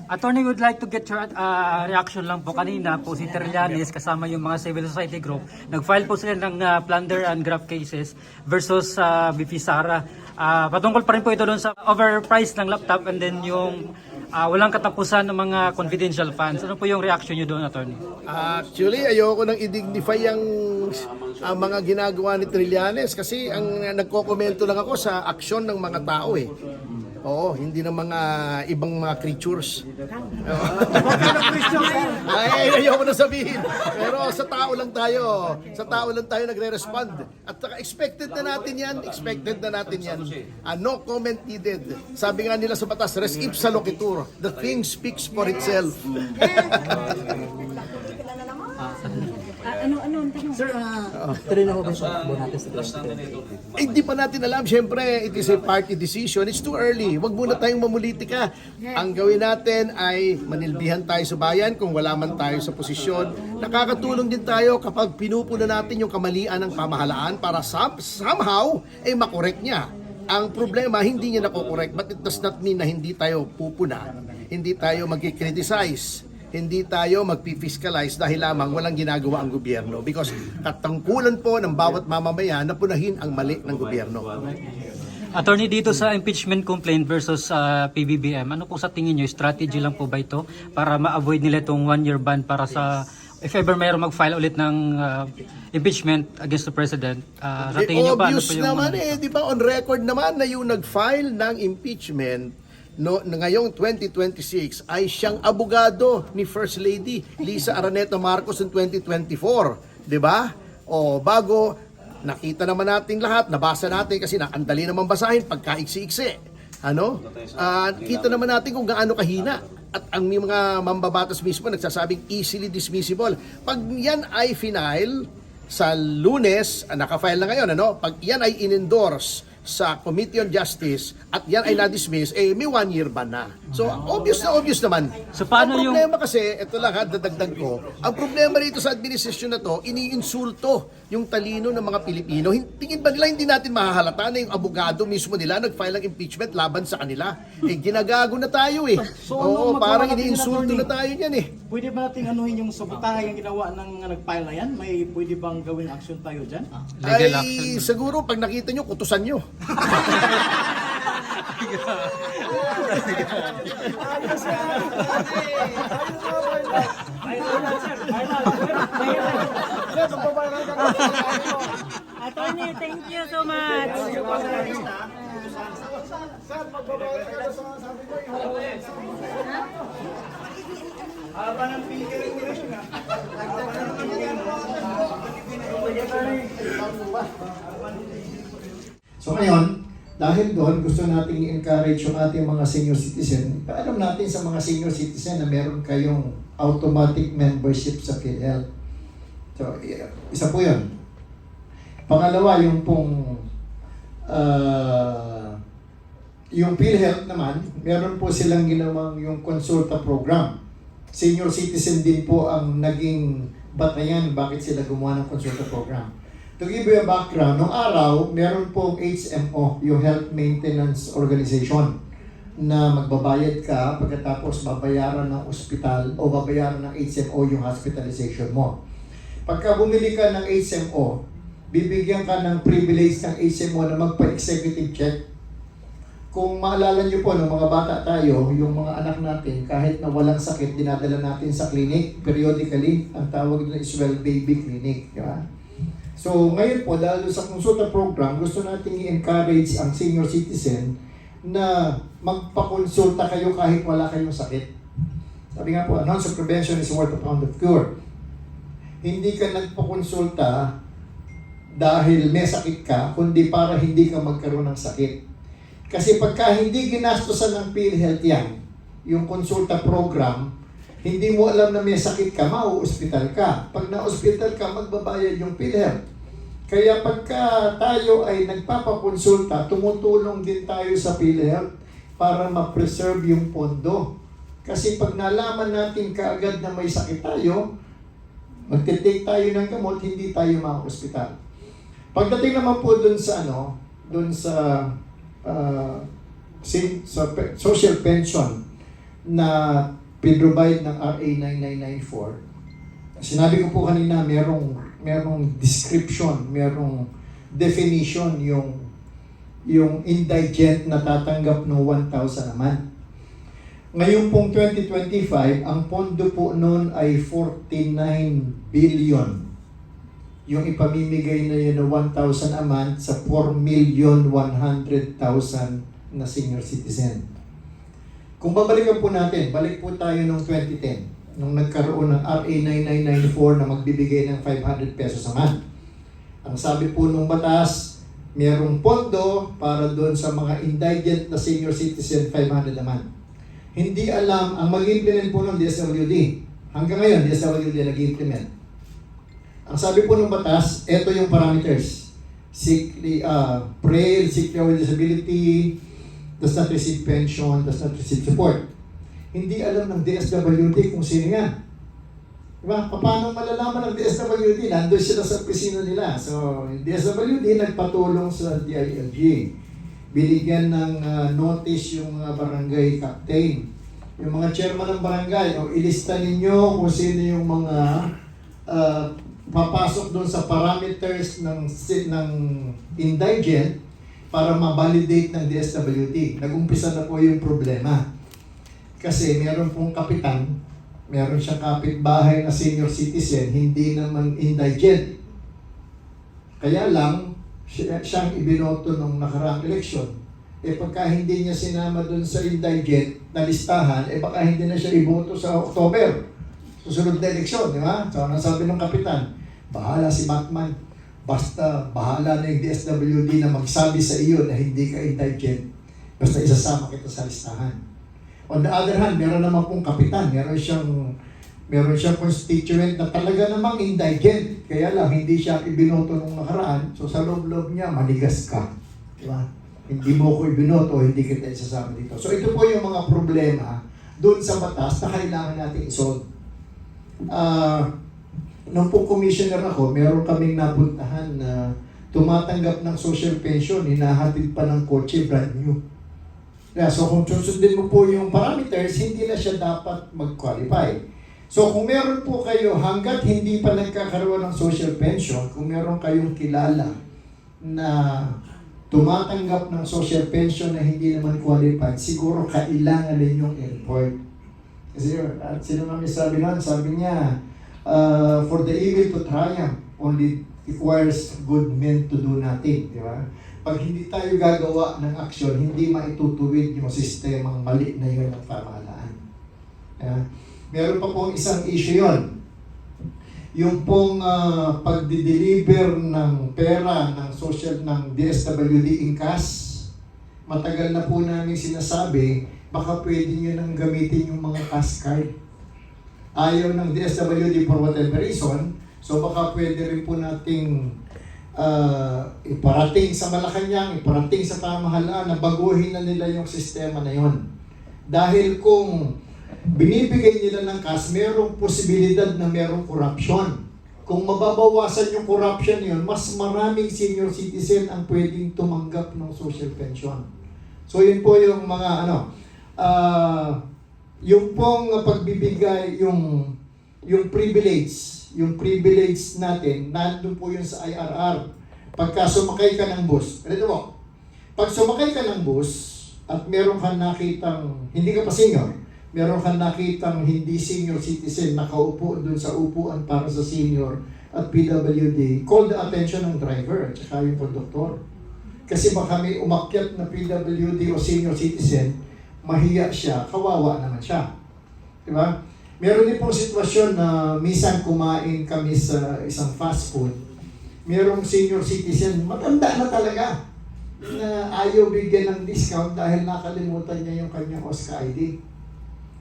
Attorney, would like to get your reaction lang po. Kanina po si Trillanes kasama yung mga civil society group. Nag-file po sila ng plunder and graft cases versus BP Sara. Patungkol pa rin po ito doon sa overpriced ng laptop and then yung walang katapusan ng mga confidential funds. Ano po yung reaction nyo doon, Attorney? Actually, ayoko nang i-dignify ang mga ginagawa ni Trillanes kasi ang nagko-komento lang ako sa aksyon ng mga tao eh. Oo, hindi ng mga ibang mga creatures. Ay, ayoko na sabihin. Pero sa tao lang tayo. Sa tao lang tayo nagre-respond. At expected na natin yan. Expected na natin yan. No comment needed. Sabi nga nila sa batas, res ipsa loquitur. The thing speaks for itself. Ano ang tanong? Sir, tuloy na ho ba yung takbo natin sa 2020? Hindi pa natin alam. Siyempre, it is a party decision. It's too early. Huwag muna tayong mamulitika. Ang gawin natin ay manilbihan tayo sa bayan kung wala man tayo sa posisyon. Nakakatulong din tayo kapag pinupuna natin yung kamalian ng pamahalaan para somehow ay makorek niya. Ang problema, hindi niya nakokorek, but it does not mean na hindi tayo pupuna, hindi tayo mag-criticize, hindi tayo magpi-fiscalize dahil lamang walang ginagawa ang gobyerno because katangkulan po ng bawat mamamayan na punahin ang mali ng gobyerno. Attorney, dito sa impeachment complaint versus PBBM, ano po sa tingin nyo? Strategy lang po ba ito para ma-avoid nila itong 1-year ban para sa if ever mayroong mag-file ulit ng impeachment against the President? Sa tingin nyo ba? Ano Obvious po yung naman di ba on record naman na yung nag-file ng impeachment ngayong 2026 ay siyang abogado ni First Lady Lisa Araneta Marcos in 2024, di ba? O bago nakita naman natin lahat, nabasa natin kasi andali naman basahin pagkaiksi-iksi. Kita naman natin kung gaano kahina at ang mga mambabatas mismo nagsasabing easily dismissible. Pag yan ay final sa Lunes, naka-file na ngayon, pag yan ay in-endorse sa Committee on Justice at yan ay na-dismiss, may 1-year ban na. So, obvious naman. So, paano ang problema kasi, ito lang dadagdag ko, ang problema rito sa administrasyon na to, iniinsulto yung talino ng mga Pilipino. Tingin ba nila hindi natin mahahalata na yung abogado mismo nila nag-file ng impeachment laban sa kanila? Ginagago na tayo eh. So, Oo, parang iniinsulto na tayo yan eh. Pwede ba natin anuhin yung sabotahe yung ginawa ng nag-file na yan? May pwede bang gawing action tayo dyan? legal Ay, action? siguro pag nakita nyo, kutusan nyo. Attorney, thank you so much. So ngayon, dahil doon, gusto nating i-encourage yung ating mga senior citizen. Paalam natin sa mga senior citizen na meron kayong automatic membership sa PhilHealth. So, isa po yun. Pangalawa, yung pong yung PhilHealth naman, meron po silang ginawang yung consulta program. Senior citizen din po ang naging batayan bakit sila gumawa ng consulta program. To give you a background, nung araw, meron pong HMO, yung Health Maintenance Organization, na magbabayad ka pagkatapos babayaran ng ospital o babayaran ng HMO yung hospitalization mo. Pagka bumili ka ng HMO, bibigyan ka ng privilege ng HMO na magpa-executive check. Kung maalala nyo po, nung mga bata tayo, yung mga anak natin, kahit na walang sakit, dinadala natin sa clinic, periodically, ang tawag nila is well baby clinic. Di ba? So, ngayon po, dahil sa consulta program, gusto natin i-encourage ang senior citizen na magpakonsulta kayo kahit wala kayong sakit. Sabi nga po, an ounce of prevention is worth a pound of cure. Hindi ka nagpakonsulta dahil may sakit ka, kundi para hindi ka magkaroon ng sakit. Kasi pagka hindi ginastosan ng PhilHealth yan, yung consulta program, hindi mo alam na may sakit ka, mau-hospital ka. Pag na-hospital ka, magbabayad yung PhilHealth. Kaya pagka tayo ay nagpapakonsulta, tumutulong din tayo sa PhilHealth para ma-preserve yung pondo. Kasi pag nalaman natin kaagad na may sakit tayo, magte-take tayo ng gamot, hindi tayo ma-hospital. Pagdating naman po dun sa social pension, na pinrovide ng RA 9994. Sinabi ko po kanina, merong description, merong definition yung indigent na tatanggap ng 1,000 a month. Ngayon pong 2025, ang pondo po noon ay 49 billion. Yung ipamimigay na yun na 1,000 a month sa 4,100,000 na senior citizen. Kung babalikan po natin, balik po tayo noong 2010, nung nagkaroon ng RA 9994 na magbibigay ng 500 pesos a month. Ang sabi po nung batas, merong pondo para doon sa mga indigent na senior citizen, 500 a month. Hindi alam, ang mag-implement po ng DSWD. Hanggang ngayon, DSWD nag-implement. Ang sabi po ng batas, ito yung parameters. Frail, sickly or disability, does not receive pension, does not receive support. Hindi alam ng DSWD kung sino yan. Diba? Paano malalaman ng DSWD? Nandun sila sa opisina nila. So, DSWD nagpatulong sa DILG. Binigyan ng notice yung mga barangay captain. Yung mga chairman ng barangay, ilista ninyo kung sino yung mga papasok doon sa parameters ng indigent para ma-validate ng DSWD. Nag-umpisa na po yung problema. Kasi meron pong kapitan, meron siyang kapitbahay na senior citizen, hindi naman indigent. Kaya lang, siyang ibinoto nung nakaraang eleksyon. Pagka hindi niya sinama doon sa indigent na listahan, baka hindi na siya iboto sa October. Susunod na eleksyon, di ba? So, ano sabi ng kapitan? Bahala si Batman. Basta bahala na yung DSWD na magsabi sa iyo na hindi ka indigent. Basta isasama kita sa listahan. On the other hand, meron naman pong kapitan. Meron siyang constituent na talaga namang indigent. Kaya lang, hindi siya ibinoto nung nakaraan. So sa loob-loob niya, manigas ka. Di ba? Hindi mo ko ibinoto, hindi kita isasama dito. So ito po yung mga problema doon sa batas na kailangan natin isolve. Nung po commissioner ako, meron kaming napuntahan na tumatanggap ng social pension, hinahatid pa ng kotse, brand new. Yeah, so kung susundin mo po yung parameters, hindi na siya dapat mag-qualify. So kung meron po kayo, hanggat hindi pa nagkakaroon ng social pension, kung meron kayong kilala na tumatanggap ng social pension na hindi naman qualified, siguro kailangan ninyong i-report. Kasi sino namin sabi nun? Sabi niya, for the evil to triumph, only requires good men to do nothing. Di ba? Pag hindi tayo gagawa ng aksyon, hindi maitutuwid yung sistemang mali na yun ng pamahalaan. Meron pa pong isang issue yun. Yung pong pagdi-deliver ng pera ng social ng DSWD in cash, matagal na po namin sinasabi, baka pwede nyo nang gamitin yung mga cash card. Ayaw ng DSWD for whatever reason, so baka pwede rin po nating iparating sa Malacanang, iparating sa pamahalaan na baguhin na nila yung sistema na yon. Dahil kung binibigay nila ng cash, merong posibilidad na merong corruption. Kung mababawasan yung corruption yun, mas maraming senior citizen ang pwedeng tumanggap ng social pension. So yun po yung mga yung pong pagbibigay, yung privilege natin, nandun po yun sa IRR. Pagka sumakay ka ng bus, pag sumakay ka ng bus at meron kang nakitang, hindi ka pa senior, meron kang nakitang hindi senior citizen nakaupo dun sa upuan para sa senior at PWD, call the attention ng driver at saka yung conductor. Kasi baka may umakyat na PWD o senior citizen, mahiya siya, kawawa naman siya. Diba? Meron din pong sitwasyon na minsan kumain kami sa isang fast food. Merong senior citizen, matanda na talaga, na ayaw bigyan ng discount dahil nakalimutan niya yung kanyang OSCA ID.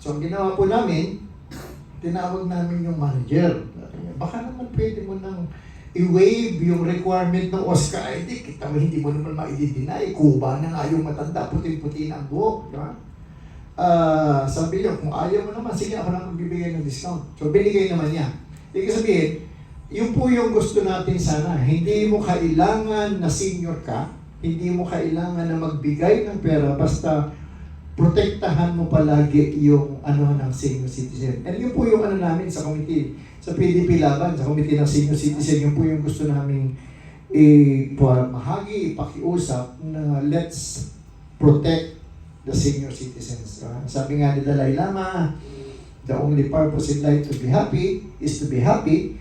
So, ang ginawa po namin, tinawag namin yung manager. Baka naman pwede mo nang i-waive yung requirement ng OSCA ID. Kita mo, hindi mo naman ma-i-deny. Kuba na nga yung matanda, puting-puti na ang buhok. Diba? Sabi niyo, kung ayaw mo naman, sige ako na magbibigay ng discount. So, binigay naman niya. Ibig sabihin, yun po yung gusto natin sana. Hindi mo kailangan na senior ka, hindi mo kailangan na magbigay ng pera, basta protektahan mo palagi yung ano ng senior citizen. And yun po yung ano namin sa committee, sa PDP Laban, sa committee ng senior citizen, yun po yung gusto namin pakiusap na let's protect the senior citizens. Sabi nga ni Dalai Lama, the only purpose in life to be happy is to be happy.